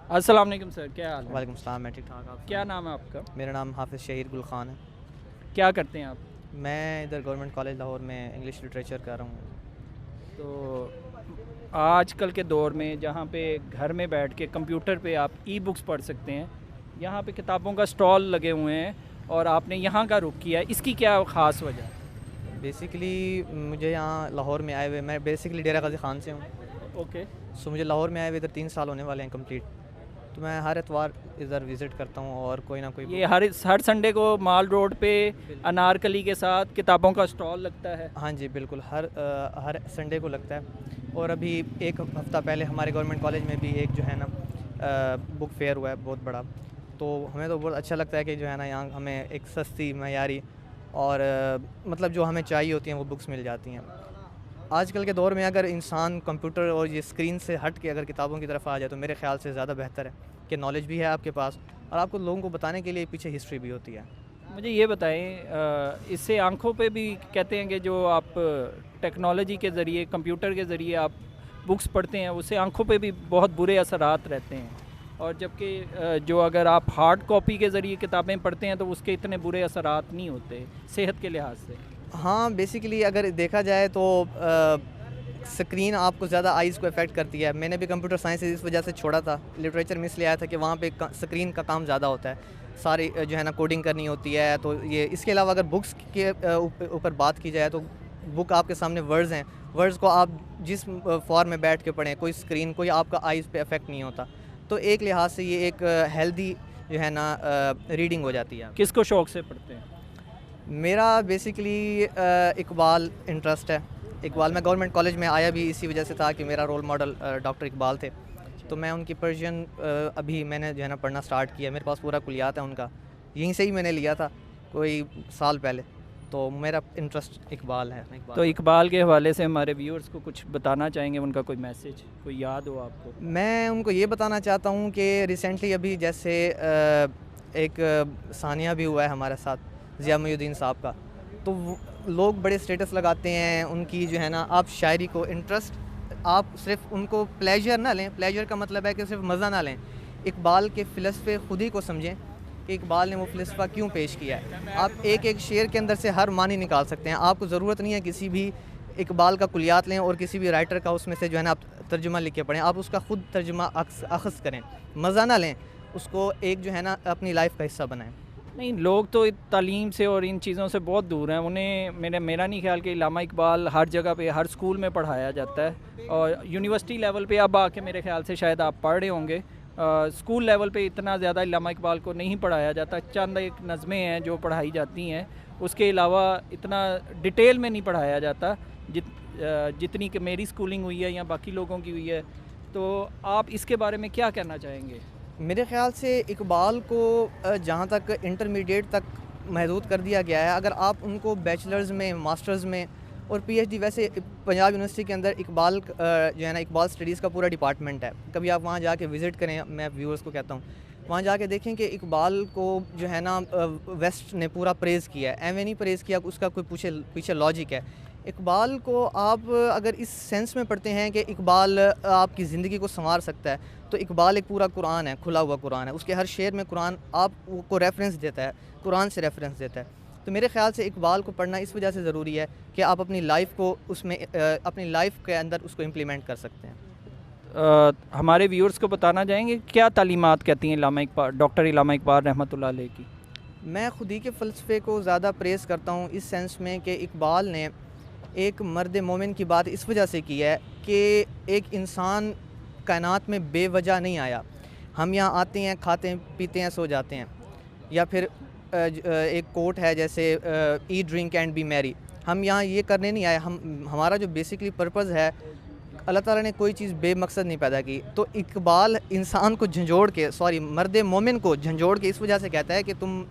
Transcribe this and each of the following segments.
السلام علیکم سر، کیا حال ہے؟ وعلیکم السلام، میں ٹھیک ٹھاک. آپ کیا نام ہے آپ کا؟ میرا نام حافظ شہیر گل خان ہے. کیا کرتے ہیں آپ؟ میں ادھر گورنمنٹ کالج لاہور میں انگلش لٹریچر کر رہا ہوں. تو آج کل کے دور میں جہاں پہ گھر میں بیٹھ کے کمپیوٹر پہ آپ ای بکس پڑھ سکتے ہیں، یہاں پہ کتابوں کا سٹال لگے ہوئے ہیں اور آپ نے یہاں کا رخ کیا ہے، اس کی کیا خاص وجہ ہے؟ بیسیکلی مجھے یہاں لاہور میں آئے ہوئے، میں بیسیکلی ڈیرہ غازی خان سے ہوں. اوکے. مجھے لاہور میں آئے ہوئے ادھر 3 سال ہونے والے ہیں کمپلیٹ. تو میں ہر اتوار ادھر وزٹ کرتا ہوں اور کوئی نہ کوئی یہ ہر سنڈے کو مال روڈ پہ انارکلی کے ساتھ کتابوں کا سٹال لگتا ہے؟ ہاں جی بالکل، ہر سنڈے کو لگتا ہے. اور ابھی ایک ہفتہ پہلے ہمارے گورنمنٹ کالج میں بھی ایک جو ہے نا بک فیئر ہوا ہے بہت بڑا. تو ہمیں تو بہت اچھا لگتا ہے کہ جو ہے نا یہاں ہمیں ایک سستی معیاری اور مطلب جو ہمیں چاہیے ہوتی ہیں وہ بکس مل جاتی ہیں. آج کل کے دور میں اگر انسان کمپیوٹر اور یہ اسکرین سے ہٹ کے اگر کتابوں کی طرف آ جائے تو میرے خیال سے زیادہ بہتر ہے کہ نالج بھی ہے آپ کے پاس اور آپ کو لوگوں کو بتانے کے لیے پیچھے ہسٹری بھی ہوتی ہے. مجھے یہ بتائیں، اس سے آنکھوں پہ بھی کہتے ہیں کہ جو آپ ٹیکنالوجی کے ذریعے کمپیوٹر کے ذریعے آپ بکس پڑھتے ہیں اس سے آنکھوں پہ بھی بہت برے اثرات رہتے ہیں، اور جبکہ جو اگر آپ ہارڈ کاپی کے ذریعے کتابیں پڑھتے ہیں تو اس کے اتنے برے اثرات نہیں ہوتے صحت کے لحاظ سے. ہاں بیسیکلی اگر دیکھا جائے تو سکرین آپ کو زیادہ آئیز کو افیکٹ کرتی ہے. میں نے بھی کمپیوٹر سائنس اس وجہ سے چھوڑا تھا، لٹریچر میں اس لیے آیا تھا کہ وہاں پہ سکرین کا کام زیادہ ہوتا ہے، ساری جو ہے نا کوڈنگ کرنی ہوتی ہے. تو یہ اس کے علاوہ اگر بکس کے اوپر بات کی جائے تو بک آپ کے سامنے ورڈز ہیں، ورڈز کو آپ جس فارم میں بیٹھ کے پڑھیں، کوئی سکرین کوئی آپ کا آئیز پہ افیکٹ نہیں ہوتا. تو ایک لحاظ سے یہ ایک ہیلدی جو ہے نا ریڈنگ ہو جاتی ہے. کس کو شوق سے پڑھتے ہیں؟ میرا بیسیکلی اقبال انٹرسٹ ہے. اقبال میں گورنمنٹ کالج میں آیا بھی اسی وجہ سے تھا کہ میرا رول ماڈل ڈاکٹر اقبال تھے. تو میں ان کی پرشین ابھی میں نے جو ہے نا پڑھنا سٹارٹ کیا. میرے پاس پورا کلیات ہے ان کا، یہیں سے ہی میں نے لیا تھا کوئی سال پہلے. تو میرا انٹرسٹ اقبال ہے. تو اقبال کے حوالے سے ہمارے ویورز کو کچھ بتانا چاہیں گے، ان کا کوئی میسیج کوئی یاد ہو آپ کو؟ میں ان کو یہ بتانا چاہتا ہوں کہ ریسنٹلی ابھی جیسے ایک ثانیہ بھی ہوا ہے ہمارے ساتھ ضیاء محی الدین صاحب کا. تو لوگ بڑے اسٹیٹس لگاتے ہیں ان کی جو ہے نا. آپ شاعری کو انٹرسٹ، آپ صرف ان کو پلیجر نہ لیں. پلیجر کا مطلب ہے کہ صرف مزہ نہ لیں. اقبال کے فلسفے خود ہی کو سمجھیں کہ اقبال نے وہ فلسفہ کیوں پیش کیا ہے. آپ ایک ایک شعر کے اندر سے ہر معنی نکال سکتے ہیں. آپ کو ضرورت نہیں ہے کسی بھی اقبال کا کلیات لیں اور کسی بھی رائٹر کا اس میں سے جو ہے نا آپ ترجمہ لکھ کے پڑھیں. آپ اس کا خود ترجمہ اخذ کریں، مزہ نہ لیں، اس کو ایک جو ہے نا اپنی لائف کا حصہ بنائیں. نہیں، لوگ تو تعلیم سے اور ان چیزوں سے بہت دور ہیں. انہیں میرا نہیں خیال کہ علامہ اقبال ہر جگہ پہ ہر اسکول میں پڑھایا جاتا ہے، اور یونیورسٹی لیول پہ اب آ کے میرے خیال سے شاید آپ پڑھ رہے ہوں گے. اسکول لیول پہ اتنا زیادہ علامہ اقبال کو نہیں پڑھایا جاتا. چند ایک نظمیں ہیں جو پڑھائی جاتی ہیں، اس کے علاوہ اتنا ڈیٹیل میں نہیں پڑھایا جاتا جتنی کہ میری اسکولنگ ہوئی ہے یا باقی لوگوں کی ہوئی ہے. تو آپ اس کے بارے میں کیا کہنا چاہیں گے؟ میرے خیال سے اقبال کو جہاں تک انٹرمیڈیٹ تک محدود کر دیا گیا ہے. اگر آپ ان کو بیچلرز میں، ماسٹرز میں اور پی ایچ ڈی، ویسے پنجاب یونیورسٹی کے اندر اقبال جو ہے نا اقبال اسٹڈیز کا پورا ڈپارٹمنٹ ہے. کبھی آپ وہاں جا کے وزٹ کریں. میں ویورز کو کہتا ہوں وہاں جا کے دیکھیں کہ اقبال کو جو ہے نا ویسٹ نے پورا پریز کیا ہے. ایویں نہیں پریز کیا، اس کا کوئی پیچھے لاجک ہے. اقبال کو آپ اگر اس سینس میں پڑھتے ہیں کہ اقبال آپ کی زندگی کو سنوار سکتا ہے، تو اقبال ایک پورا قرآن ہے، کھلا ہوا قرآن ہے. اس کے ہر شعر میں قرآن آپ کو ریفرنس دیتا ہے، قرآن سے ریفرنس دیتا ہے. تو میرے خیال سے اقبال کو پڑھنا اس وجہ سے ضروری ہے کہ آپ اپنی لائف کو اس میں اپنی لائف کے اندر اس کو امپلیمنٹ کر سکتے ہیں. ہمارے ویورز کو بتانا چاہیں گے کیا تعلیمات کہتی ہیں علامہ اقبال، ڈاکٹر علامہ اقبال رحمۃ اللہ علیہ کی؟ میں خود ہی کے فلسفے کو زیادہ پریز کرتا ہوں اس سینس میں کہ اقبال نے ایک مرد مومن کی بات اس وجہ سے کی ہے کہ ایک انسان کائنات میں بے وجہ نہیں آیا. ہم یہاں آتے ہیں، کھاتے ہیں، پیتے ہیں، سو جاتے ہیں. یا پھر ایک کوٹ ہے جیسے ایٹ ڈرنک اینڈ بی میری. ہم یہاں یہ کرنے نہیں آئے. ہمارا جو بیسکلی پرپز ہے، اللہ تعالیٰ نے کوئی چیز بے مقصد نہیں پیدا کی. تو اقبال انسان کو جھنجھوڑ کے، مرد مومن کو جھنجھوڑ کے اس وجہ سے کہتا ہے کہ تم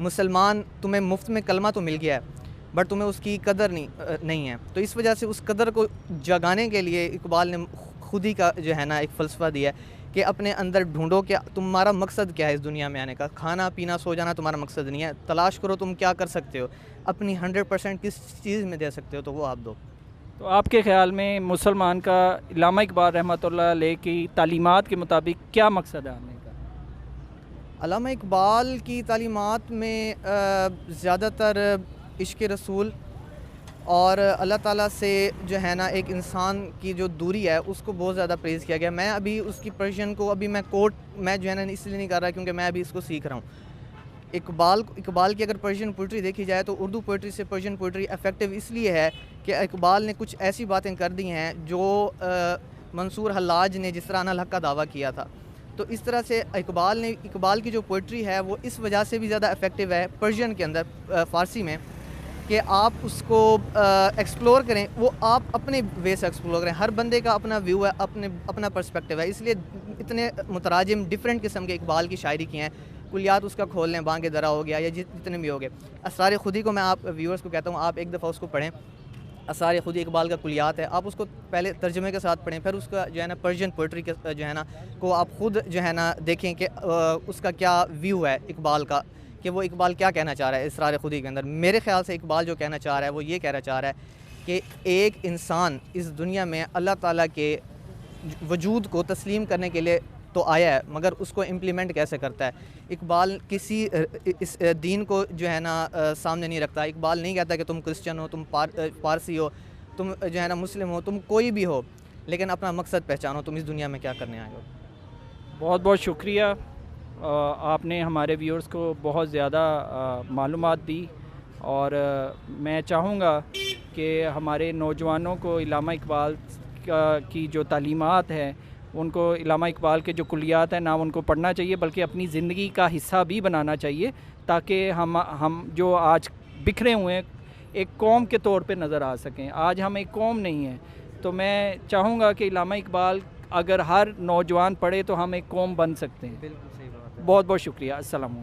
مسلمان، تمہیں مفت میں کلمہ تو مل گیا ہے بٹ تمہیں اس کی قدر نہیں ہے. تو اس وجہ سے اس قدر کو جگانے کے لیے اقبال نے خود ہی کا جو ہے نا ایک فلسفہ دیا ہے کہ اپنے اندر ڈھونڈو کہ تمہارا مقصد کیا ہے اس دنیا میں آنے کا. کھانا پینا سو جانا تمہارا مقصد نہیں ہے. تلاش کرو تم کیا کر سکتے ہو، اپنی 100% کس چیز میں دے سکتے ہو تو وہ آپ دو. تو آپ کے خیال میں مسلمان کا علامہ اقبال رحمۃ اللہ علیہ کی تعلیمات کے مطابق کیا مقصد ہے آنے کا؟ علامہ اقبال کی تعلیمات میں زیادہ تر عشق رسول اور اللہ تعالیٰ سے جو ہے نا ایک انسان کی جو دوری ہے اس کو بہت زیادہ پریز کیا گیا. میں ابھی اس کی پرشین کو ابھی میں کوٹ میں جو ہے نا اس لیے نہیں کر رہا کیونکہ میں ابھی اس کو سیکھ رہا ہوں. اقبال کی اگر پرشین پوئٹری دیکھی جائے تو اردو پوئٹری سے پرشین پوئٹری افیکٹو اس لیے ہے کہ اقبال نے کچھ ایسی باتیں کر دی ہیں جو منصور حلاج نے جس طرح انا الحق کا دعویٰ کیا تھا. تو اس طرح سے اقبال کی جو پوئٹری ہے وہ اس وجہ سے بھی زیادہ افیکٹو ہے پرشین کے اندر فارسی میں کہ آپ اس کو ایکسپلور کریں, وہ آپ اپنے وے سے ایکسپلور کریں. ہر بندے کا اپنا ویو ہے, اپنا پرسپیکٹیو ہے, اس لیے اتنے متراجم ڈیفرنٹ قسم کے اقبال کی شاعری کی ہیں. کلیات اس کا کھول لیں, بانگ درا ہو گیا یا جتنے بھی ہو گئے. اسرار خودی کو میں آپ ویورز کو کہتا ہوں آپ ایک دفعہ اس کو پڑھیں. اسرار خودی اقبال کا کلیات ہے, آپ اس کو پہلے ترجمے کے ساتھ پڑھیں, پھر اس کا جو ہے نا پرشین پوئٹری کے جو ہے نا کو آپ خود جو ہے نا دیکھیں کہ اس کا کیا ویو ہے اقبال کا, کہ وہ اقبال کیا کہنا چاہ رہا ہے اسرار خودی کے اندر. میرے خیال سے اقبال جو کہنا چاہ رہا ہے وہ یہ کہنا چاہ رہا ہے کہ ایک انسان اس دنیا میں اللہ تعالیٰ کے وجود کو تسلیم کرنے کے لیے تو آیا ہے مگر اس کو امپلیمنٹ کیسے کرتا ہے. اقبال کسی اس دین کو جو ہے نا سامنے نہیں رکھتا. اقبال نہیں کہتا کہ تم کرسچن ہو, تم پارسی ہو, تم جو ہے نا مسلم ہو, تم کوئی بھی ہو, لیکن اپنا مقصد پہچانو, تم اس دنیا میں کیا کرنے آئے ہو. بہت بہت شکریہ, آپ نے ہمارے ویورز کو بہت زیادہ معلومات دی, اور میں چاہوں گا کہ ہمارے نوجوانوں کو علامہ اقبال کی جو تعلیمات ہیں ان کو علامہ اقبال کے جو کلیات ہیں نہ ان کو پڑھنا چاہیے بلکہ اپنی زندگی کا حصہ بھی بنانا چاہیے, تاکہ ہم جو آج بکھرے ہوئے ہیں ایک قوم کے طور پہ نظر آ سکیں. آج ہم ایک قوم نہیں ہیں, تو میں چاہوں گا کہ علامہ اقبال اگر ہر نوجوان پڑھے تو ہم ایک قوم بن سکتے ہیں. بالکل صحیح بات ہے. بہت بہت شکریہ. السلام علیکم.